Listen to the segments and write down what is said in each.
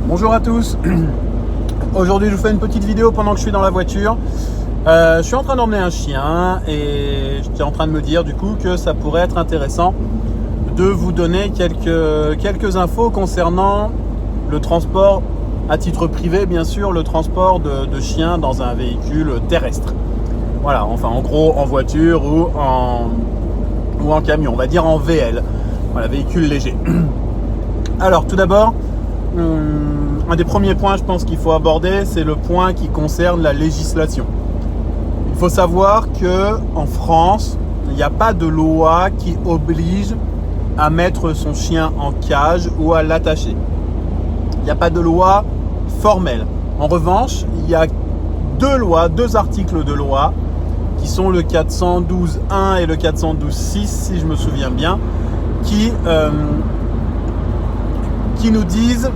Bonjour à tous. Aujourd'hui je vous fais une petite vidéo pendant que je suis dans la voiture. Je suis en train d'emmener un chien et j'étais en train de me dire du coup que ça pourrait être intéressant de vous donner quelques infos concernant le transport à titre privé, bien sûr, le transport de chiens dans un véhicule terrestre. Voilà, enfin en gros en voiture ou en camion, on va dire en VL, voilà, véhicule léger. Alors tout d'abord, un des premiers points je pense qu'il faut aborder, c'est le point qui concerne la législation. Il faut savoir qu'en France, il n'y a pas de loi qui oblige à mettre son chien en cage ou à l'attacher. Il n'y a pas de loi formelle. En revanche, il y a deux articles de loi qui sont le 412.1 et le 412.6 si je me souviens bien, qui nous disent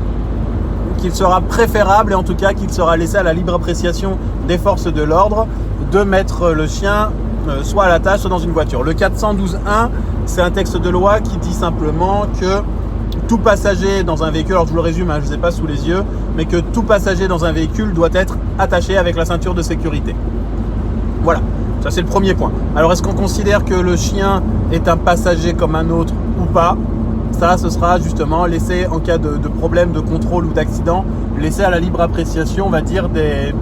qu'il sera préférable et en tout cas qu'il sera laissé à la libre appréciation des forces de l'ordre de mettre le chien soit à l'attache soit dans une voiture. Le 412.1, c'est un texte de loi qui dit simplement que tout passager dans un véhicule, alors je vous le résume, je ne les ai pas sous les yeux, mais que tout passager dans un véhicule doit être attaché avec la ceinture de sécurité. Voilà, ça c'est le premier point. Alors est-ce qu'on considère que le chien est un passager comme un autre ou pas ? Ça, ce sera justement laissé en cas de problème de contrôle ou d'accident, laissé à la libre appréciation, on va dire, des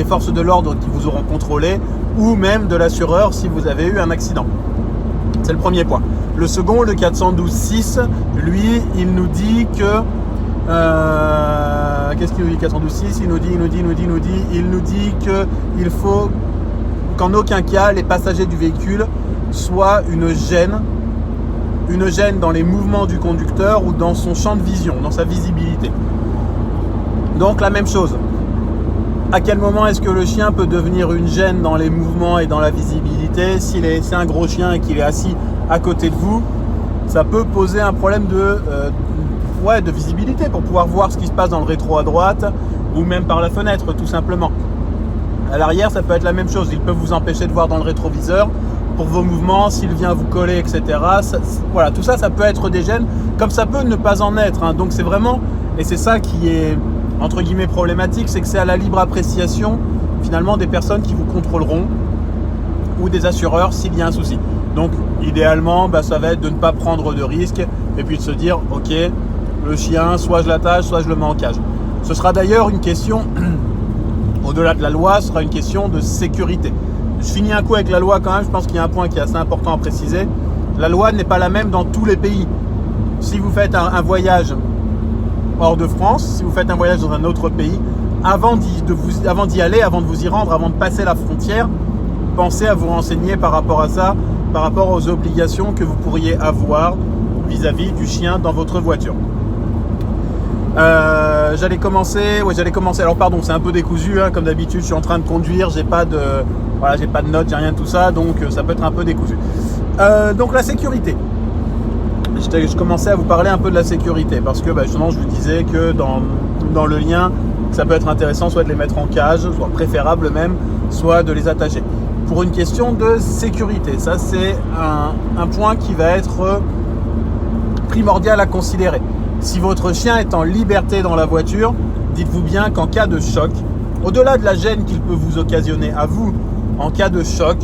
forces de l'ordre qui vous auront contrôlé ou même de l'assureur si vous avez eu un accident. C'est le premier point. Le second, le 412.6, lui, il nous dit que... qu'est-ce qu'il nous dit 412.6 Il nous dit qu'il faut qu'en aucun cas les passagers du véhicule soient une gêne dans les mouvements du conducteur ou dans son champ de vision, dans sa visibilité. Donc la même chose. À quel moment est-ce que le chien peut devenir une gêne dans les mouvements et dans la visibilité ? C'est un gros chien et qu'il est assis à côté de vous, ça peut poser un problème de visibilité pour pouvoir voir ce qui se passe dans le rétro à droite ou même par la fenêtre tout simplement. À l'arrière, ça peut être la même chose. Il peut vous empêcher de voir dans le rétroviseur pour vos mouvements, s'il vient vous coller, etc. Voilà, tout ça, ça peut être des gênes, comme ça peut ne pas en être. Donc c'est vraiment, et c'est ça qui est entre guillemets problématique, c'est que c'est à la libre appréciation finalement des personnes qui vous contrôleront ou des assureurs s'il y a un souci. Donc idéalement, ça va être de ne pas prendre de risques et puis de se dire, ok, le chien, soit je l'attache, soit je le mets en cage. Ce sera d'ailleurs une question, au-delà de la loi, ce sera une question de sécurité. Je finis un coup avec la loi quand même, je pense qu'il y a un point qui est assez important à préciser. La loi n'est pas la même dans tous les pays. Si vous faites un voyage hors de France, si vous faites un voyage dans un autre pays, avant d'y aller, avant de vous y rendre, avant de passer la frontière, pensez à vous renseigner par rapport à ça, par rapport aux obligations que vous pourriez avoir vis-à-vis du chien dans votre voiture. J'allais commencer. Alors pardon, c'est un peu décousu, comme d'habitude. Je suis en train de conduire, j'ai pas de notes, j'ai rien de tout ça, donc ça peut être un peu décousu. Donc la sécurité. Je commençais à vous parler un peu de la sécurité parce que justement, je vous disais que dans le lien, ça peut être intéressant soit de les mettre en cage, soit préférable même, soit de les attacher. Pour une question de sécurité, ça c'est un point qui va être primordial à considérer. Si votre chien est en liberté dans la voiture, dites-vous bien qu'en cas de choc, au-delà de la gêne qu'il peut vous occasionner à vous, en cas de choc,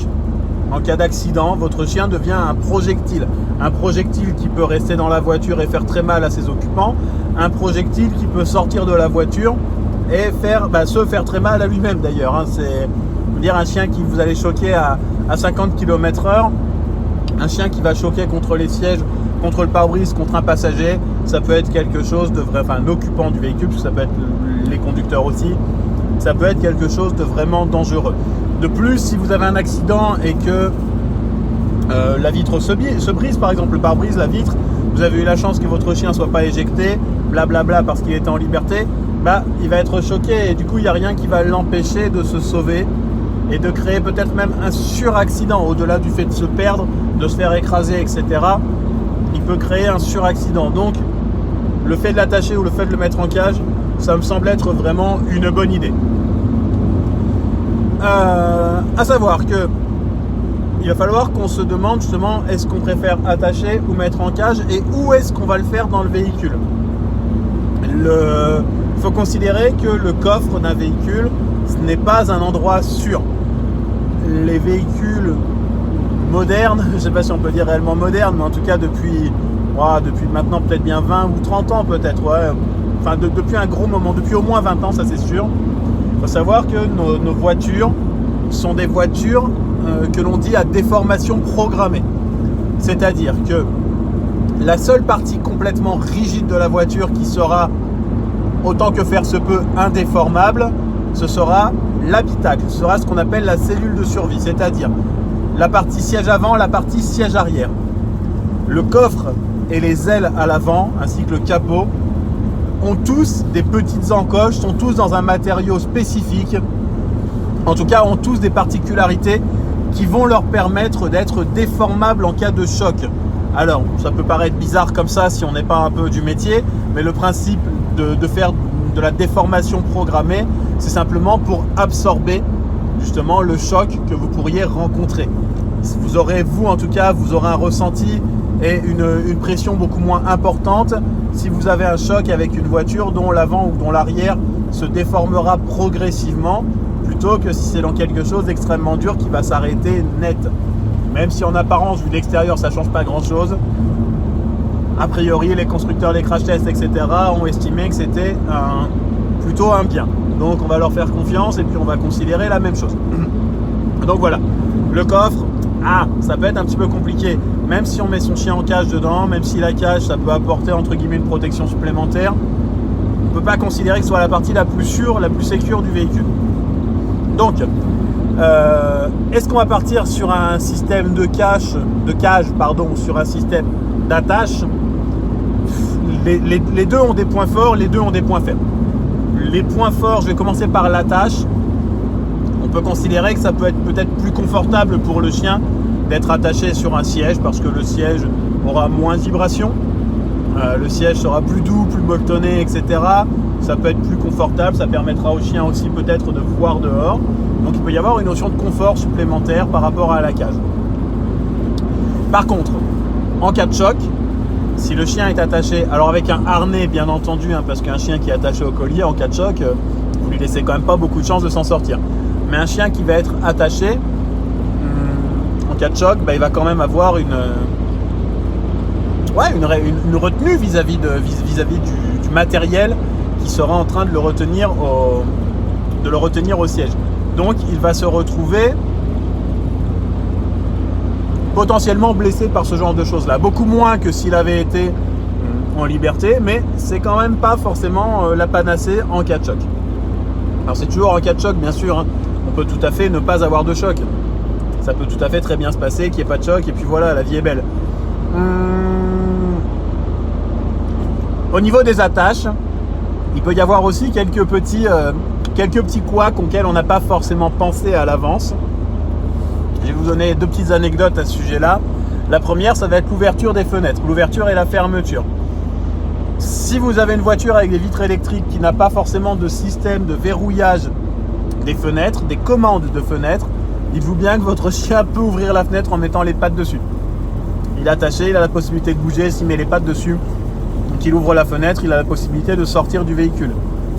en cas d'accident, votre chien devient un projectile. Un projectile qui peut rester dans la voiture et faire très mal à ses occupants, un projectile qui peut sortir de la voiture et se faire très mal à lui-même d'ailleurs. C'est dire un chien qui vous allez choquer à 50 km/h, un chien qui va choquer contre les sièges, contre le pare-brise, contre un passager, ça peut être quelque chose de vrai, un occupant du véhicule, parce que ça peut être les conducteurs aussi, ça peut être quelque chose de vraiment dangereux. De plus, si vous avez un accident et que la vitre se brise, par exemple le pare-brise, la vitre, vous avez eu la chance que votre chien ne soit pas éjecté, blablabla, parce qu'il était en liberté, il va être choqué et du coup il n'y a rien qui va l'empêcher de se sauver et de créer peut-être même un suraccident, au-delà du fait de se perdre, de se faire écraser, etc. Il peut créer un suraccident. Donc le fait de l'attacher ou le fait de le mettre en cage, ça me semble être vraiment une bonne idée. À savoir que il va falloir qu'on se demande justement, est-ce qu'on préfère attacher ou mettre en cage et où est-ce qu'on va le faire dans le véhicule. Il faut considérer que le coffre d'un véhicule, ce n'est pas un endroit sûr. Les véhicules modernes, je ne sais pas si on peut dire réellement modernes, mais en tout cas depuis maintenant peut-être bien 20 ou 30 ans peut-être, ouais. Enfin depuis un gros moment, depuis au moins 20 ans, ça c'est sûr. Il faut savoir que nos voitures sont des voitures que l'on dit à déformation programmée. C'est-à-dire que la seule partie complètement rigide de la voiture qui sera, autant que faire se peut, indéformable, ce sera l'habitacle, ce sera ce qu'on appelle la cellule de survie, c'est-à-dire la partie siège avant, la partie siège arrière. Le coffre et les ailes à l'avant, ainsi que le capot, ont tous des petites encoches, sont tous dans un matériau spécifique, en tout cas ont tous des particularités qui vont leur permettre d'être déformables en cas de choc. Alors, ça peut paraître bizarre comme ça si on n'est pas un peu du métier, mais le principe de faire de la déformation programmée, c'est simplement pour absorber justement le choc que vous pourriez rencontrer. Vous aurez un ressenti et une pression beaucoup moins importante si vous avez un choc avec une voiture dont l'avant ou dont l'arrière se déformera progressivement, plutôt que si c'est dans quelque chose d'extrêmement dur qui va s'arrêter net. Même si en apparence, vu de l'extérieur, ça ne change pas grand-chose, a priori, les constructeurs, les crash tests, etc. ont estimé que c'était plutôt un bien. Donc on va leur faire confiance et puis on va considérer la même chose. Donc voilà, le coffre, ça peut être un petit peu compliqué. Même si on met son chien en cage dedans, même si la cage, ça peut apporter entre guillemets une protection supplémentaire, on ne peut pas considérer que ce soit la partie la plus sûre, la plus sécure du véhicule. Donc, est-ce qu'on va partir sur un système de cage, sur un système d'attache? Les deux ont des points forts, les deux ont des points faibles. Les points forts, je vais commencer par l'attache. On peut considérer que ça peut être peut-être plus confortable pour le chien d'être attaché sur un siège parce que le siège aura moins de vibration. Le siège sera plus doux, plus molletonné, etc. Ça peut être plus confortable, ça permettra au chien aussi peut-être de voir dehors. Donc il peut y avoir une notion de confort supplémentaire par rapport à la cage. Par contre, en cas de choc, si le chien est attaché, alors avec un harnais bien entendu, parce qu'un chien qui est attaché au collier en cas de choc, vous lui laissez quand même pas beaucoup de chances de s'en sortir. Mais un chien qui va être attaché, en cas de choc, il va quand même avoir une retenue vis-à-vis du matériel qui sera en train de le retenir au siège. Donc il va se retrouver potentiellement blessé par ce genre de choses-là. Beaucoup moins que s'il avait été en liberté, mais c'est quand même pas forcément la panacée en cas de choc. Alors c'est toujours en cas de choc, bien sûr, on peut tout à fait ne pas avoir de choc. Ça peut tout à fait très bien se passer, qu'il n'y ait pas de choc, et puis voilà, la vie est belle. Au niveau des attaches, il peut y avoir aussi quelques petits couacs auxquels on n'a pas forcément pensé à l'avance. Je vais vous donner deux petites anecdotes à ce sujet-là. La première, ça va être l'ouverture des fenêtres, l'ouverture et la fermeture. Si vous avez une voiture avec des vitres électriques qui n'a pas forcément de système de verrouillage des fenêtres, des commandes de fenêtres, dites-vous bien que votre chien peut ouvrir la fenêtre en mettant les pattes dessus. Il est attaché, il a la possibilité de bouger, s'il met les pattes dessus, donc il ouvre la fenêtre, il a la possibilité de sortir du véhicule.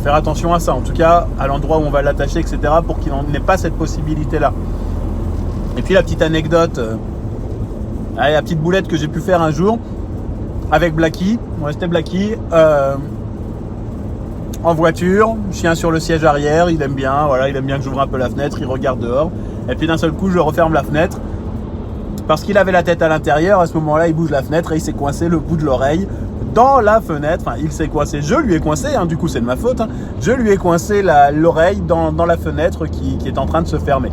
Faire attention à ça, en tout cas à l'endroit où on va l'attacher, etc., pour qu'il n'ait pas cette possibilité-là. Et puis la petite anecdote, la petite boulette que j'ai pu faire un jour avec Blacky, c'était Blacky, en voiture, chien sur le siège arrière, il aime bien que j'ouvre un peu la fenêtre, il regarde dehors, et puis d'un seul coup je referme la fenêtre, parce qu'il avait la tête à l'intérieur, à ce moment-là il bouge la fenêtre et il s'est coincé le bout de l'oreille dans la fenêtre, il s'est coincé, je lui ai coincé, du coup c'est de ma faute, je lui ai coincé l'oreille dans la fenêtre qui est en train de se fermer.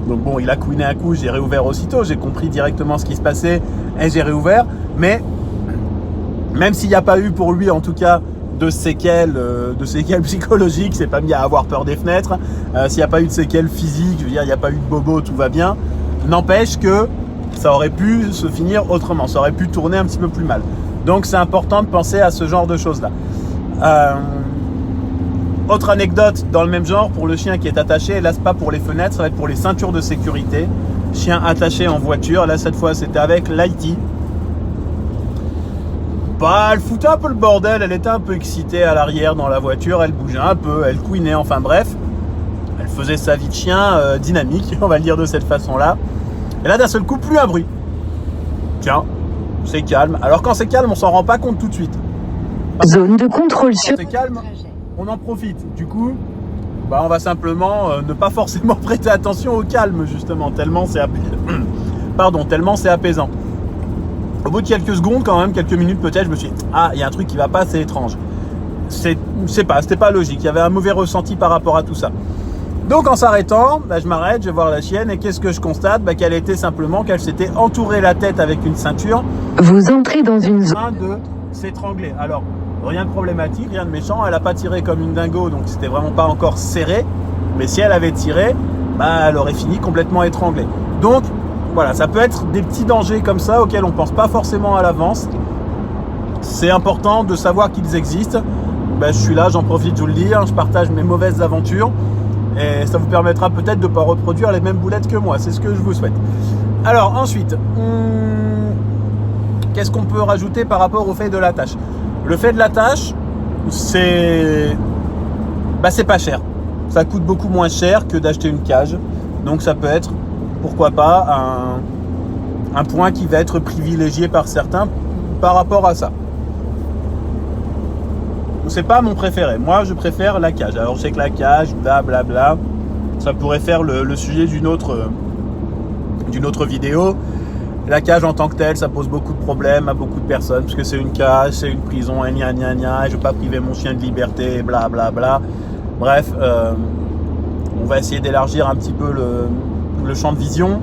Donc bon, il a couiné un coup, j'ai réouvert aussitôt, j'ai compris directement ce qui se passait et j'ai réouvert. Mais même s'il n'y a pas eu pour lui en tout cas de séquelles psychologiques, c'est pas mis à avoir peur des fenêtres, s'il n'y a pas eu de séquelles physiques, je veux dire, il n'y a pas eu de bobo, tout va bien, n'empêche que ça aurait pu se finir autrement, ça aurait pu tourner un petit peu plus mal. Donc c'est important de penser à ce genre de choses-là. Autre anecdote dans le même genre, pour le chien qui est attaché, là c'est pas pour les fenêtres, ça va être pour les ceintures de sécurité. Chien attaché en voiture, là cette fois c'était avec l'IT. Bah, elle foutait un peu le bordel, elle était un peu excitée à l'arrière dans la voiture, elle bougeait un peu, elle couinait, enfin bref. Elle faisait sa vie de chien dynamique, on va le dire de cette façon-là. Et là, d'un seul coup, plus un bruit. Tiens, c'est calme. Alors quand c'est calme, on s'en rend pas compte tout de suite. Zone de contrôle sur... Quand c'est calme, on en profite. Du coup, bah, on va simplement ne pas forcément prêter attention au calme, justement, tellement c'est tellement c'est apaisant. Au bout de quelques secondes, quand même, quelques minutes peut-être, je me suis dit, ah, il y a un truc qui va pas, c'est étrange. C'était pas logique. Il y avait un mauvais ressenti par rapport à tout ça. Donc en s'arrêtant, bah, je m'arrête, je vais voir la chienne et qu'est-ce que je constate, bah, qu'elle s'était entourée la tête avec une ceinture. Vous entrez dans une zone En train de s'étrangler. Alors, rien de problématique, rien de méchant. Elle n'a pas tiré comme une dingo, donc c'était vraiment pas encore serré. Mais si elle avait tiré, bah, elle aurait fini complètement étranglée. Donc, voilà, ça peut être des petits dangers comme ça auxquels on ne pense pas forcément à l'avance. C'est important de savoir qu'ils existent. Bah, je suis là, j'en profite, je vous le dis, je partage mes mauvaises aventures. Et ça vous permettra peut-être de ne pas reproduire les mêmes boulettes que moi. C'est ce que je vous souhaite. Alors, ensuite, qu'est-ce qu'on peut rajouter par rapport au fait de l'attache ? Le fait de l'attache, c'est pas cher. Ça coûte beaucoup moins cher que d'acheter une cage. Donc ça peut être, pourquoi pas, un point qui va être privilégié par certains par rapport à ça. C'est pas mon préféré. Moi, je préfère la cage. Alors, je sais que la cage, blablabla, ça pourrait faire le sujet d'une autre vidéo. La cage en tant que telle, ça pose beaucoup de problèmes à beaucoup de personnes, parce que c'est une cage, c'est une prison, et je ne veux pas priver mon chien de liberté, blablabla. Bref, on va essayer d'élargir un petit peu le champ de vision.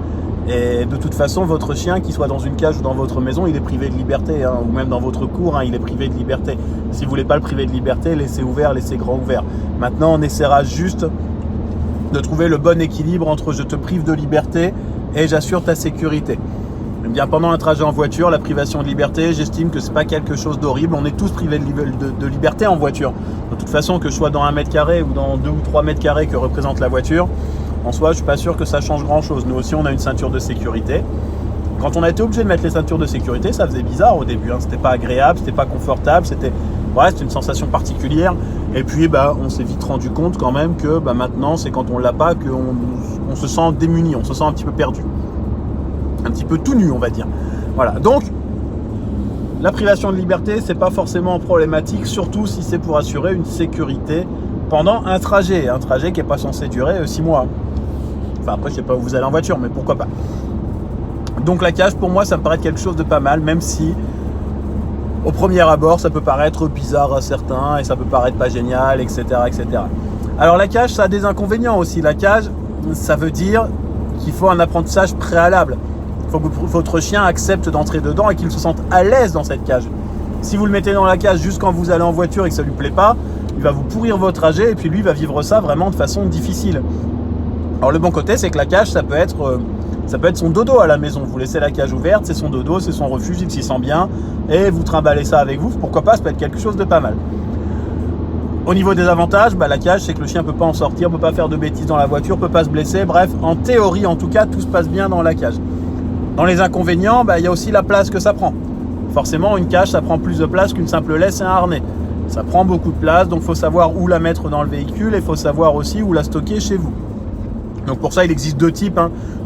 Et de toute façon, votre chien, qu'il soit dans une cage ou dans votre maison, il est privé de liberté, ou même dans votre cour, il est privé de liberté. Si vous voulez pas le priver de liberté, laissez ouvert, laissez grand ouvert. Maintenant, on essaiera juste de trouver le bon équilibre entre je te prive de liberté et j'assure ta sécurité. Eh bien, pendant un trajet en voiture, la privation de liberté, j'estime que c'est pas quelque chose d'horrible. On est tous privés de liberté en voiture. De toute façon, que je sois dans 1 mètre carré ou dans 2 ou 3 mètres carrés que représente la voiture, en soi, je suis pas sûr que ça change grand chose. Nous aussi, on a une ceinture de sécurité. Quand on a été obligé de mettre les ceintures de sécurité, ça faisait bizarre au début. C'était pas agréable, c'était pas confortable, c'était une sensation particulière. Et puis, on s'est vite rendu compte quand même que maintenant, c'est quand on l'a pas qu'on se sent démuni, on se sent un petit peu perdu, un petit peu tout nu, on va dire. Voilà. Donc, la privation de liberté, c'est pas forcément problématique, surtout si c'est pour assurer une sécurité pendant un trajet qui est pas censé durer 6 mois. Enfin, après, je sais pas où vous allez en voiture, mais pourquoi pas. Donc la cage, pour moi, ça me paraît quelque chose de pas mal, même si au premier abord, ça peut paraître bizarre à certains et ça peut paraître pas génial, etc., etc. Alors la cage, ça a des inconvénients aussi. La cage, ça veut dire qu'il faut un apprentissage préalable. Il faut que votre chien accepte d'entrer dedans et qu'il se sente à l'aise dans cette cage. Si vous le mettez dans la cage juste quand vous allez en voiture et que ça lui plaît pas, il va vous pourrir votre trajet et puis lui, il va vivre ça vraiment de façon difficile. Alors le bon côté, c'est que la cage, ça peut être son dodo à la maison. Vous laissez la cage ouverte, c'est son dodo, c'est son refuge, il s'y sent bien et vous trimballez ça avec vous. Pourquoi pas, ça peut être quelque chose de pas mal. Au niveau des avantages, la cage, c'est que le chien ne peut pas en sortir, ne peut pas faire de bêtises dans la voiture, ne peut pas se blesser. Bref, en théorie, en tout cas, tout se passe bien dans la cage. Dans les inconvénients, il y a aussi la place que ça prend. Forcément, une cage, ça prend plus de place qu'une simple laisse et un harnais. Ça prend beaucoup de place, donc il faut savoir où la mettre dans le véhicule et il faut savoir aussi où la stocker chez vous. Donc pour ça, il existe 2 types.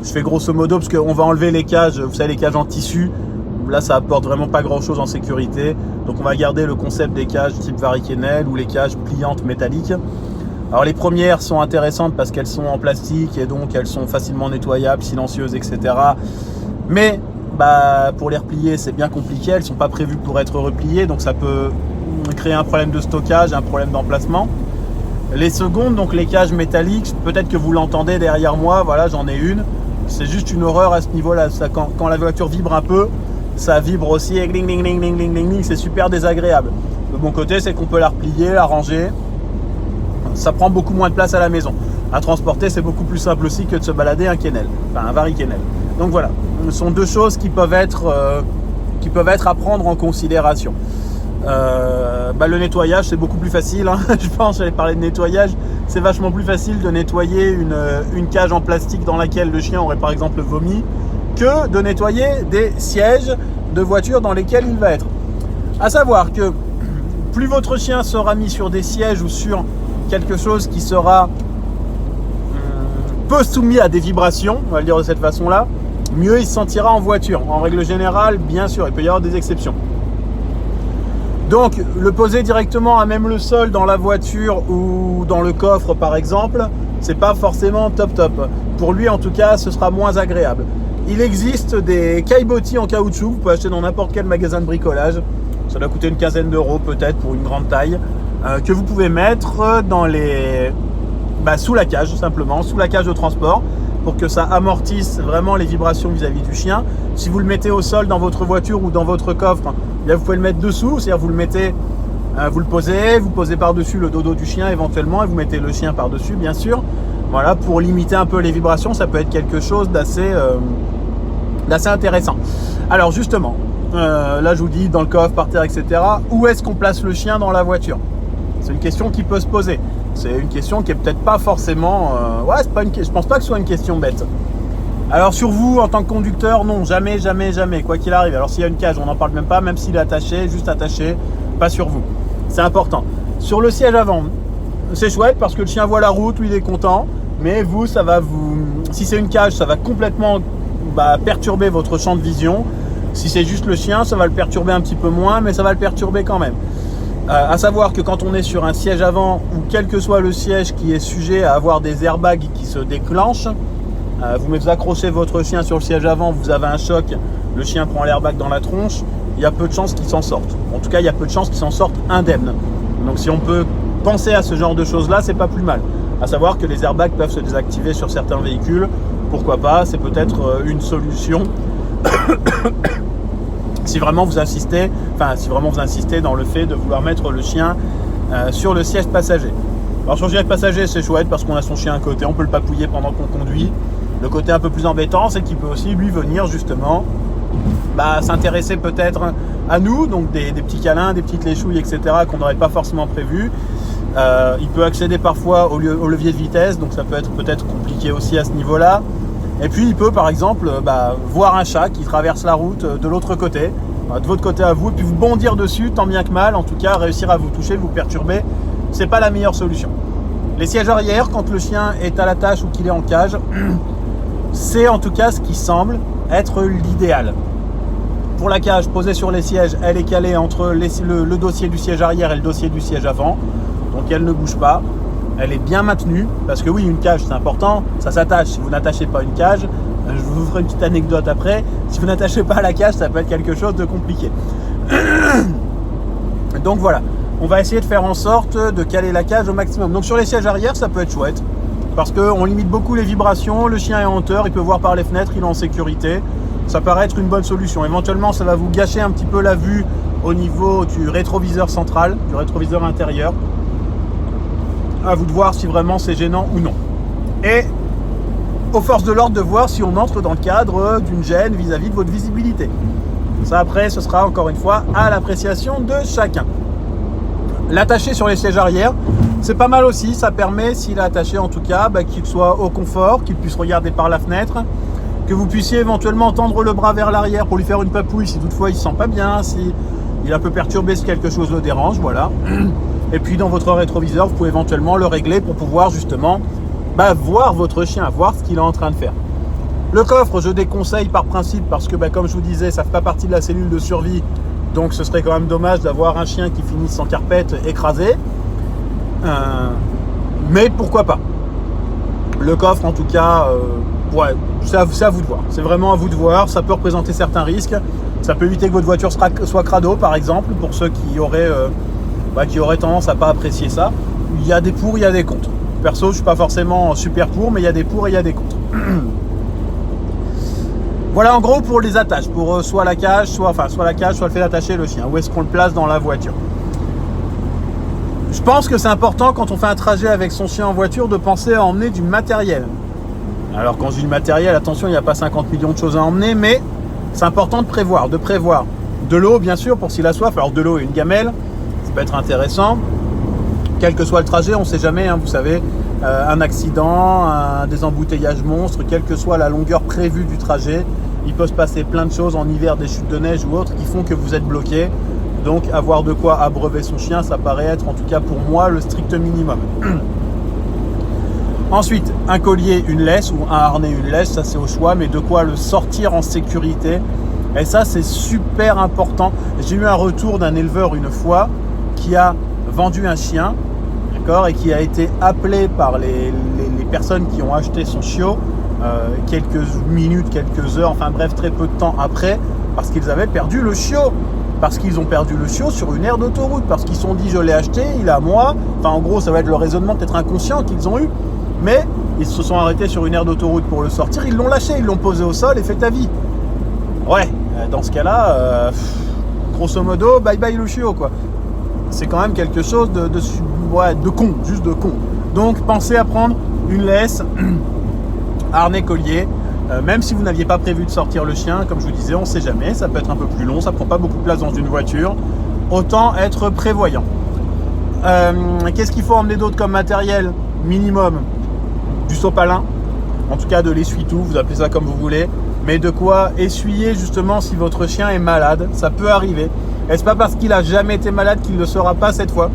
Je fais grosso modo parce qu'on va enlever les cages, vous savez, les cages en tissu. Là, ça apporte vraiment pas grand-chose en sécurité. Donc on va garder le concept des cages type Varikennel ou les cages pliantes métalliques. Alors les premières sont intéressantes parce qu'elles sont en plastique et donc elles sont facilement nettoyables, silencieuses, etc. Mais pour les replier, c'est bien compliqué. Elles ne sont pas prévues pour être repliées, donc ça peut créer un problème de stockage, un problème d'emplacement. Les secondes, donc les cages métalliques, peut-être que vous l'entendez derrière moi, voilà, j'en ai une. C'est juste une horreur à ce niveau-là. Quand la voiture vibre un peu, ça vibre aussi et gling, gling, gling, gling, gling, gling, c'est super désagréable. Le bon côté, c'est qu'on peut la replier, la ranger. Ça prend beaucoup moins de place à la maison. À transporter, c'est beaucoup plus simple aussi que de se balader un kennel, enfin un Varikennel. Donc voilà, ce sont 2 choses qui peuvent être à prendre en considération. Le nettoyage, c'est beaucoup plus facile. Je pense, j'allais parler de nettoyage. C'est vachement plus facile de nettoyer une cage en plastique dans laquelle le chien aurait par exemple vomi que de nettoyer des sièges de voiture dans lesquels il va être. À savoir que plus votre chien sera mis sur des sièges ou sur quelque chose qui sera peu soumis à des vibrations, on va le dire de cette façon-là, mieux il se sentira en voiture. En règle générale, bien sûr, il peut y avoir des exceptions. Donc, le poser directement à même le sol dans la voiture ou dans le coffre, par exemple, c'est pas forcément top. Pour lui, en tout cas, ce sera moins agréable. Il existe des caillebotis en caoutchouc, vous pouvez acheter dans n'importe quel magasin de bricolage. Ça doit coûter une quinzaine d'euros peut-être pour une grande taille, que vous pouvez mettre dans les... sous la cage, simplement, sous la cage de transport, pour que ça amortisse vraiment les vibrations vis-à-vis du chien. Si vous le mettez au sol dans votre voiture ou dans votre coffre, là vous pouvez le mettre dessous, c'est-à-dire vous le mettez, vous le posez, vous posez par-dessus le dodo du chien éventuellement et vous mettez le chien par-dessus, bien sûr. Voilà, pour limiter un peu les vibrations, ça peut être quelque chose d'assez intéressant. Alors justement, là je vous dis dans le coffre, par terre, etc. Où est-ce qu'on place le chien dans la voiture? C'est une question qui peut se poser. C'est une question qui est peut-être pas forcément... je pense pas que ce soit une question bête. Alors sur vous, en tant que conducteur, non, jamais, quoi qu'il arrive. Alors s'il y a une cage, on n'en parle même pas, même s'il est attaché, juste attaché, pas sur vous. C'est important. Sur le siège avant, c'est chouette parce que le chien voit la route, lui il est content, mais vous, ça va vous... Si c'est une cage, ça va complètement perturber votre champ de vision. Si c'est juste le chien, ça va le perturber un petit peu moins, mais ça va le perturber quand même. À savoir que quand on est sur un siège avant ou quel que soit le siège qui est sujet à avoir des airbags qui se déclenchent, vous accrochez votre chien sur le siège avant, vous avez un choc, le chien prend l'airbag dans la tronche, il y a peu de chances qu'il s'en sorte. En tout cas, il y a peu de chances qu'il s'en sorte indemne. Donc si on peut penser à ce genre de choses là, c'est pas plus mal. À savoir que les airbags peuvent se désactiver sur certains véhicules, pourquoi pas, c'est peut-être une solution. Si vraiment vous insistez dans le fait de vouloir mettre le chien sur le siège passager. Alors sur le siège passager, c'est chouette parce qu'on a son chien à côté, on peut le papouiller pendant qu'on conduit. Le côté un peu plus embêtant, c'est qu'il peut aussi lui venir justement s'intéresser peut-être à nous, donc des petits câlins, des petites léchouilles, etc. qu'on n'aurait pas forcément prévu. Il peut accéder parfois au levier de vitesse, donc ça peut être peut-être compliqué aussi à ce niveau-là. Et puis il peut par exemple voir un chat qui traverse la route de l'autre côté, de votre côté à vous, et puis vous bondir dessus tant bien que mal, en tout cas réussir à vous toucher, vous perturber, c'est pas la meilleure solution. Les sièges arrière, quand le chien est à la tâche ou qu'il est en cage, c'est en tout cas ce qui semble être l'idéal. Pour la cage posée sur les sièges, elle est calée entre le dossier du siège arrière et le dossier du siège avant, donc elle ne bouge pas. Elle est bien maintenue, parce que oui, une cage c'est important, ça s'attache. Si vous n'attachez pas une cage, je vous ferai une petite anecdote après, si vous n'attachez pas à la cage, ça peut être quelque chose de compliqué. Donc voilà, on va essayer de faire en sorte de caler la cage au maximum. Donc sur les sièges arrière, ça peut être chouette, parce qu'on limite beaucoup les vibrations, le chien est en hauteur, il peut voir par les fenêtres, il est en sécurité. Ça paraît être une bonne solution. Éventuellement, ça va vous gâcher un petit peu la vue au niveau du rétroviseur central, du rétroviseur intérieur. À vous de voir si vraiment c'est gênant ou non. Et aux forces de l'ordre de voir si on entre dans le cadre d'une gêne vis-à-vis de votre visibilité. Ça après, ce sera encore une fois à l'appréciation de chacun. L'attacher sur les sièges arrière, c'est pas mal aussi. Ça permet, s'il est attaché en tout cas, qu'il soit au confort, qu'il puisse regarder par la fenêtre, que vous puissiez éventuellement tendre le bras vers l'arrière pour lui faire une papouille si toutefois il se sent pas bien, si il est un peu perturbé, si quelque chose le dérange, voilà. Et puis dans votre rétroviseur, vous pouvez éventuellement le régler pour pouvoir justement voir votre chien, voir ce qu'il est en train de faire. Le coffre, je déconseille par principe parce que comme je vous disais, ça ne fait pas partie de la cellule de survie. Donc ce serait quand même dommage d'avoir un chien qui finisse en carpette écrasé. Mais pourquoi pas. Le coffre en tout cas, c'est à vous de voir. C'est vraiment à vous de voir. Ça peut représenter certains risques. Ça peut éviter que votre voiture soit crado par exemple, pour ceux qui auraient tendance à pas apprécier ça. Il y a des pour, il y a des contre. Perso, je suis pas forcément super pour, mais il y a des pour et il y a des contre. Voilà en gros pour les attaches, pour soit la cage, soit le fait d'attacher le chien. Où est-ce qu'on le place dans la voiture? Je pense que c'est important quand on fait un trajet avec son chien en voiture de penser à emmener du matériel. Alors quand je dis du matériel, attention, il n'y a pas 50 millions de choses à emmener, mais c'est important de prévoir de l'eau bien sûr pour s'il a soif. Alors de l'eau et une gamelle, ça peut être intéressant. Quel que soit le trajet, on ne sait jamais, vous savez, un accident, un désembouteillage monstre, quelle que soit la longueur prévue du trajet, il peut se passer plein de choses en hiver, des chutes de neige ou autres qui font que vous êtes bloqué. Donc avoir de quoi abreuver son chien, ça paraît être en tout cas pour moi le strict minimum. Ensuite, un collier, une laisse ou un harnais, une laisse, ça c'est au choix, mais de quoi le sortir en sécurité. Et ça c'est super important. J'ai eu un retour d'un éleveur une fois qui a vendu un chien, d'accord, et qui a été appelé par les personnes qui ont acheté son chiot quelques minutes, quelques heures, enfin bref, très peu de temps après, parce qu'ils avaient perdu le chiot. Parce qu'ils ont perdu le chiot sur une aire d'autoroute, parce qu'ils se sont dit je l'ai acheté, il est à moi. Enfin en gros ça va être le raisonnement peut-être inconscient qu'ils ont eu, mais ils se sont arrêtés sur une aire d'autoroute pour le sortir, ils l'ont lâché, ils l'ont posé au sol et fait ta vie. Ouais, dans ce cas-là, grosso modo, bye bye le chiot quoi. C'est quand même quelque chose de con, juste de con. Donc pensez à prendre une laisse, harnais, collier. Même si vous n'aviez pas prévu de sortir le chien, comme je vous disais, on ne sait jamais, ça peut être un peu plus long, ça ne prend pas beaucoup de place dans une voiture, autant être prévoyant. Qu'est-ce qu'il faut emmener d'autre comme matériel minimum? Du sopalin, en tout cas de l'essuie-tout, vous appelez ça comme vous voulez, mais de quoi essuyer justement si votre chien est malade, ça peut arriver. Et c'est pas parce qu'il a jamais été malade qu'il ne le sera pas cette fois.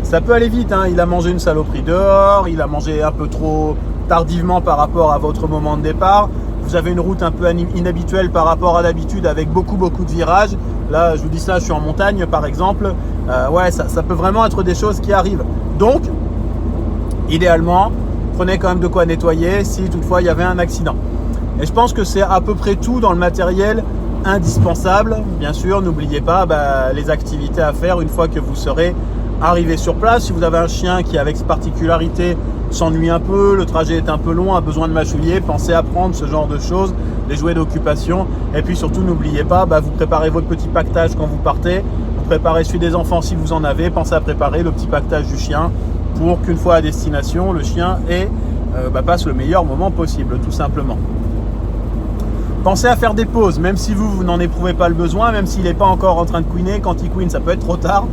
Ça peut aller vite, hein. Il a mangé une saloperie dehors, il a mangé un peu trop tardivement par rapport à votre moment de départ, vous avez une route un peu inhabituelle par rapport à d'habitude avec beaucoup de virages. Là je vous dis ça, je suis en montagne par exemple, ouais ça peut vraiment être des choses qui arrivent. Donc idéalement prenez quand même de quoi nettoyer si toutefois il y avait un accident. Et je pense que c'est à peu près tout dans le matériel indispensable. Bien sûr, n'oubliez pas les activités à faire une fois que vous serez arrivé sur place. Si vous avez un chien qui avec cette particularité s'ennuie un peu, le trajet est un peu long, a besoin de mâchouiller, pensez à prendre ce genre de choses, des jouets d'occupation. Et puis surtout n'oubliez pas, vous préparez votre petit pactage quand vous partez, vous préparez celui des enfants si vous en avez, pensez à préparer le petit pactage du chien pour qu'une fois à destination, le chien passe le meilleur moment possible, tout simplement. Pensez à faire des pauses, même si vous n'en éprouvez pas le besoin, même s'il n'est pas encore en train de couiner. Quand il couine, ça peut être trop tard,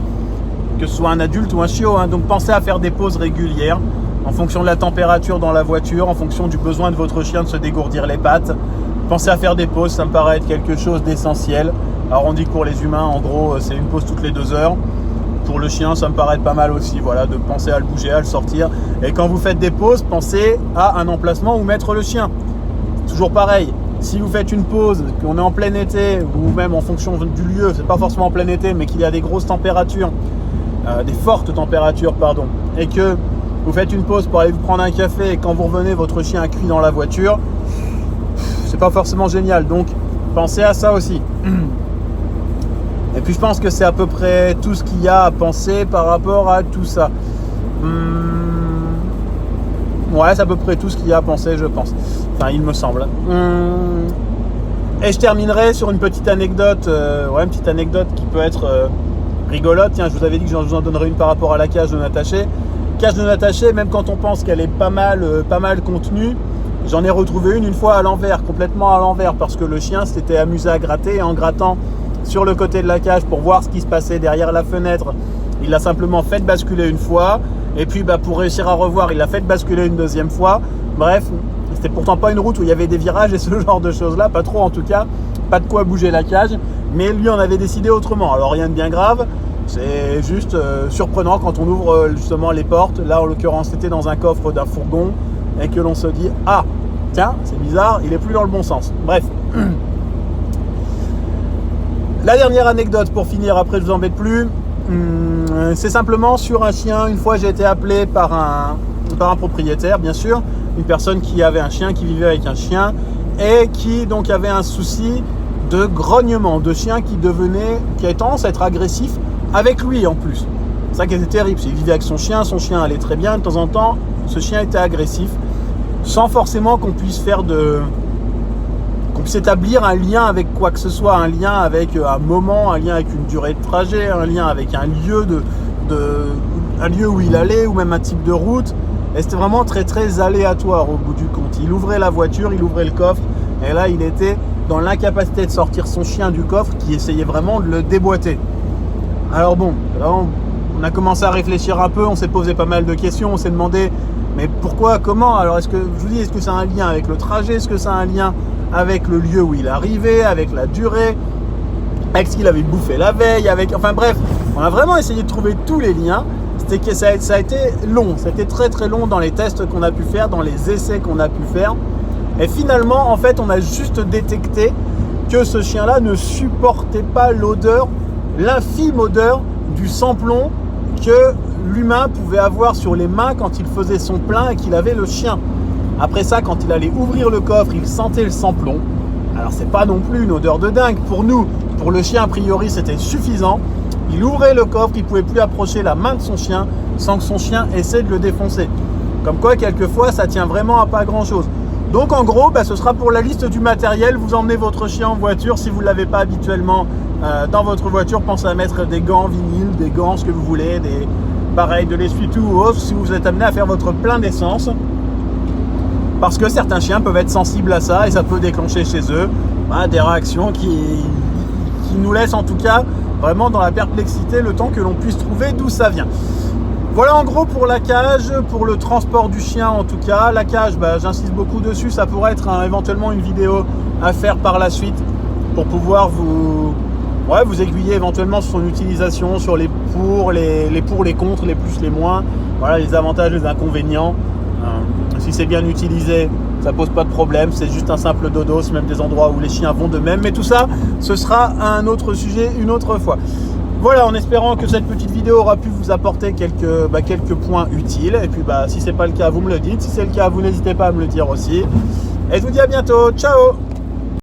que ce soit un adulte ou un chiot, hein. Donc pensez à faire des pauses régulières en fonction de la température dans la voiture, en fonction du besoin de votre chien de se dégourdir les pattes. Pensez à faire des pauses, ça me paraît être quelque chose d'essentiel. Alors on dit que pour les humains, en gros, c'est une pause toutes les 2 heures. Pour le chien, ça me paraît pas mal aussi, voilà, de penser à le bouger, à le sortir. Et quand vous faites des pauses, pensez à un emplacement où mettre le chien. Toujours pareil. Si vous faites une pause, qu'on est en plein été, ou même en fonction du lieu, c'est pas forcément en plein été, mais qu'il y a des grosses températures, des fortes températures, pardon, et que vous faites une pause pour aller vous prendre un café, et quand vous revenez, votre chien a cuit dans la voiture, c'est pas forcément génial. Donc, pensez à ça aussi. Et puis, je pense que c'est à peu près tout ce qu'il y a à penser par rapport à tout ça. Ouais, c'est à peu près tout ce qu'il y a à penser, je pense. Enfin, il me semble. Et je terminerai sur une petite anecdote. Une petite anecdote qui peut être rigolote. Tiens, je vous avais dit que je vous en donnerais une par rapport à la cage de Nataché. Cage de Nataché, même quand on pense qu'elle est pas mal contenue, j'en ai retrouvé une fois à l'envers, complètement à l'envers, parce que le chien s'était amusé à gratter, et en grattant sur le côté de la cage pour voir ce qui se passait derrière la fenêtre, il l'a simplement fait basculer une fois. Et puis pour réussir à revoir, il l'a fait basculer une deuxième fois. Bref, c'était pourtant pas une route où il y avait des virages et ce genre de choses là, pas trop en tout cas, pas de quoi bouger la cage, mais lui en avait décidé autrement. Alors rien de bien grave, c'est juste surprenant quand on ouvre justement les portes. Là en l'occurrence c'était dans un coffre d'un fourgon et que l'on se dit ah tiens c'est bizarre, il est plus dans le bon sens. Bref. La dernière anecdote pour finir, après je vous embête plus. C'est simplement sur un chien. Une fois j'ai été appelé par un propriétaire, bien sûr, une personne qui avait un chien, qui vivait avec un chien et qui donc avait un souci de grognement, de chien qui avait tendance à être agressif avec lui en plus. C'est ça qui était terrible, il vivait avec son chien allait très bien, de temps en temps ce chien était agressif sans forcément qu'on puisse établir un lien avec quoi que ce soit, un lien avec un moment, un lien avec une durée de trajet, un lien avec un lieu un lieu où il allait ou même un type de route. Et c'était vraiment très très aléatoire au bout du compte. Il ouvrait la voiture, il ouvrait le coffre et là il était dans l'incapacité de sortir son chien du coffre qui essayait vraiment de le déboîter. Alors bon, là on a commencé à réfléchir un peu, on s'est posé pas mal de questions, on s'est demandé mais pourquoi, comment? Alors est-ce que ça a un lien avec le trajet, est-ce que ça a un lien avec le lieu où il est arrivé, avec la durée? avec ce qu'il avait bouffé la veille, enfin bref, on a vraiment essayé de trouver tous les liens. C'était que ça a été long, c'était très très long dans les tests qu'on a pu faire, dans les essais qu'on a pu faire. Et finalement, en fait, on a juste détecté que ce chien-là ne supportait pas l'odeur, l'infime odeur du sans-plomb que l'humain pouvait avoir sur les mains quand il faisait son plein et qu'il avait le chien. Après ça, quand il allait ouvrir le coffre, il sentait le sans-plomb. Alors c'est pas non plus une odeur de dingue pour nous, pour le chien a priori c'était suffisant. Il ouvrait le coffre, il pouvait plus approcher la main de son chien sans que son chien essaie de le défoncer. Comme quoi quelquefois ça tient vraiment à pas grand chose. Donc en gros ce sera pour la liste du matériel. Vous emmenez votre chien en voiture si vous ne l'avez pas habituellement dans votre voiture. Pensez à mettre des gants vinyles, des gants, ce que vous voulez, pareil de l'essuie-tout ou autre si vous êtes amené à faire votre plein d'essence. Parce que certains chiens peuvent être sensibles à ça et ça peut déclencher chez eux des réactions qui nous laissent en tout cas vraiment dans la perplexité le temps que l'on puisse trouver d'où ça vient. Voilà en gros pour la cage, pour le transport du chien en tout cas. La cage, j'insiste beaucoup dessus, ça pourrait être éventuellement une vidéo à faire par la suite pour pouvoir vous aiguiller éventuellement sur son utilisation, sur les pour, les contre, les plus, les moins, voilà les avantages, les inconvénients. Si c'est bien utilisé, ça pose pas de problème, c'est juste un simple dodo, c'est même des endroits où les chiens vont de même, mais tout ça, ce sera un autre sujet une autre fois. Voilà, en espérant que cette petite vidéo aura pu vous apporter quelques points utiles, et puis si c'est pas le cas, vous me le dites, si c'est le cas, vous n'hésitez pas à me le dire aussi, et je vous dis à bientôt, ciao.